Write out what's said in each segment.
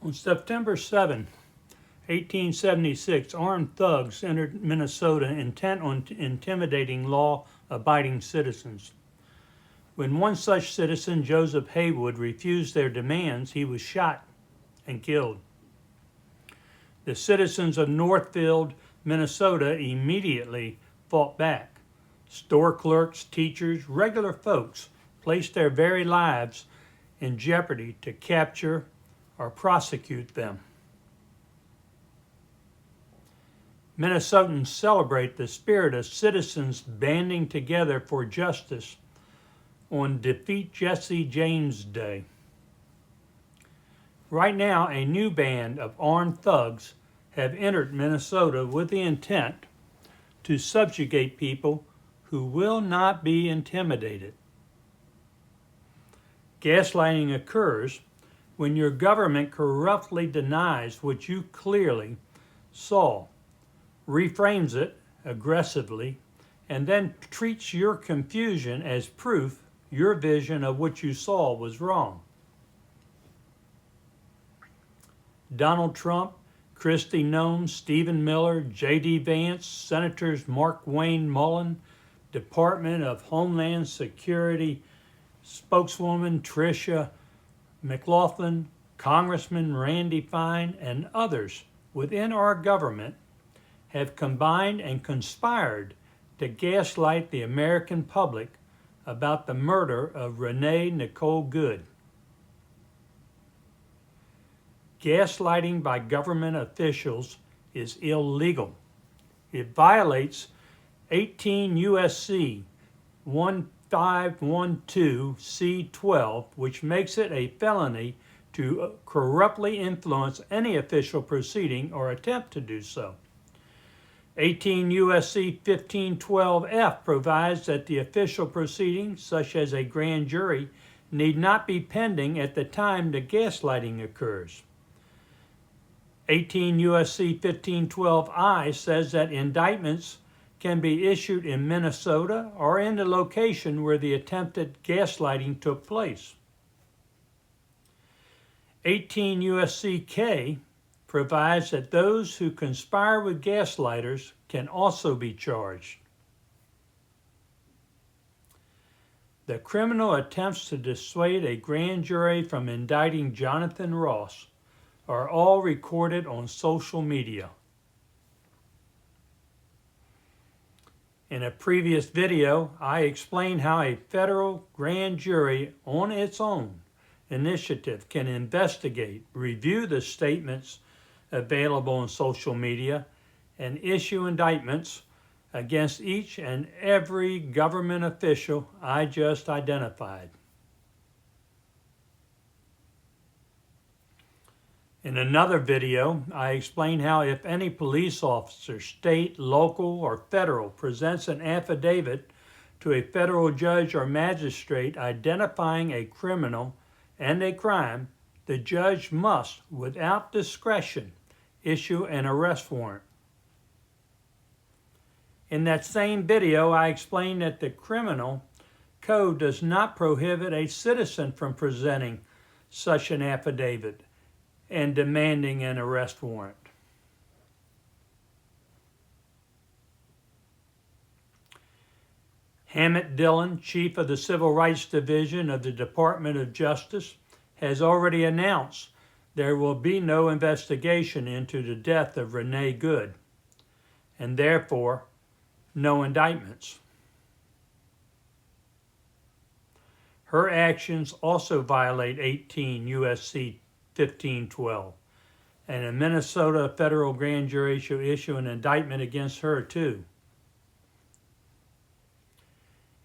On September 7, 1876, armed thugs entered Minnesota intent on intimidating law-abiding citizens. When one such citizen, Joseph Haywood, refused their demands, he was shot and killed. The citizens of Northfield, Minnesota immediately fought back. Store clerks, teachers, regular folks placed their very lives in jeopardy to capture or prosecute them. Minnesotans celebrate the spirit of citizens banding together for justice on Defeat Jesse James Day. Right now, a new band of armed thugs have entered Minnesota with the intent to subjugate people who will not be intimidated. Gaslighting occurs when your government corruptly denies what you clearly saw, reframes it aggressively, and then treats your confusion as proof your vision of what you saw was wrong. Donald Trump, Kristi Noem, Stephen Miller, J.D. Vance, Senators Mark Wayne Mullen, Department of Homeland Security spokeswoman Tricia McLaughlin, Congressman Randy Fine, and others within our government have combined and conspired to gaslight the American public about the murder of Renee Nicole Goode. Gaslighting by government officials is illegal. It violates 18 U.S.C. 1512 C12, which makes it a felony to corruptly influence any official proceeding or attempt to do so. 18 U.S.C. 1512 F provides that the official proceeding, such as a grand jury, need not be pending at the time the gaslighting occurs. 18 U.S.C. 1512 I says that indictments can be issued in Minnesota or in the location where the attempted gaslighting took place. 18 U.S.C. K provides that those who conspire with gaslighters can also be charged. The criminal attempts to dissuade a grand jury from indicting Jonathan Ross are all recorded on social media. In a previous video, I explained how a federal grand jury on its own initiative can investigate, review the statements available on social media, and issue indictments against each and every government official I just identified. In another video, I explained how if any police officer, state, local, or federal, presents an affidavit to a federal judge or magistrate identifying a criminal and a crime, the judge must, without discretion, issue an arrest warrant. In that same video, I explained that the criminal code does not prohibit a citizen from presenting such an affidavit and demanding an arrest warrant. Hammett Dillon, chief of the Civil Rights Division of the Department of Justice, has already announced there will be no investigation into the death of Renee Goode, and therefore no indictments. Her actions also violate 18 U.S.C. 1512, and a Minnesota federal grand jury shall issue an indictment against her too.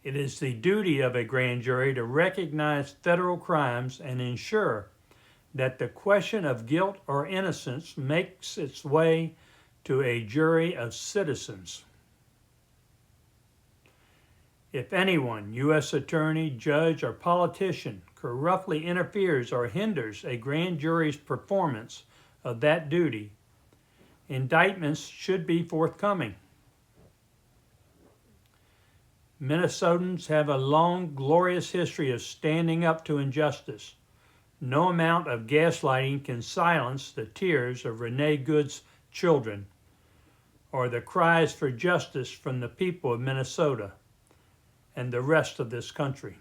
It is the duty of a grand jury to recognize federal crimes and ensure that the question of guilt or innocence makes its way to a jury of citizens. If anyone, U.S. attorney, judge, or politician, corruptly interferes or hinders a grand jury's performance of that duty, indictments should be forthcoming. Minnesotans have a long, glorious history of standing up to injustice, No amount of gaslighting can silence the tears of Renee Good's children or the cries for justice from the people of Minnesota and the rest of this country.